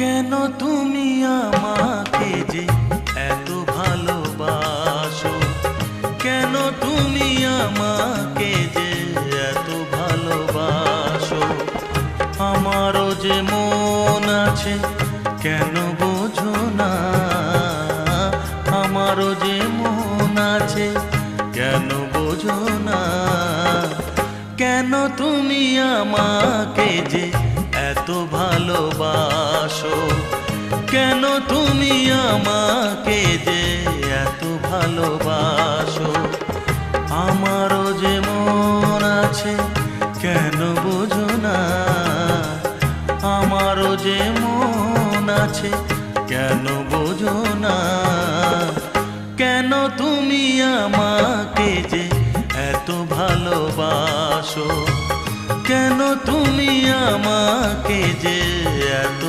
কেন তুমি আমাকে যে এত ভালোবাসো, কেন তুমি আমাকে যে এত ভালোবাসো। আমারও যে মন আছে কেন বোঝো না, আমারও যে মন আছে কেন বোঝো না। কেন তুমি আমাকে যে এত ভালোবাসো, কেন তুমি আমাকে যে এত ভালোবাসো। আমারও যে মন আছে কেন বোঝো না, আমারও যে মন আছে কেন বোঝো না। কেন তুমি আমাকে যে এত ভালোবাসো, কেন তুমি আমাকে যে এত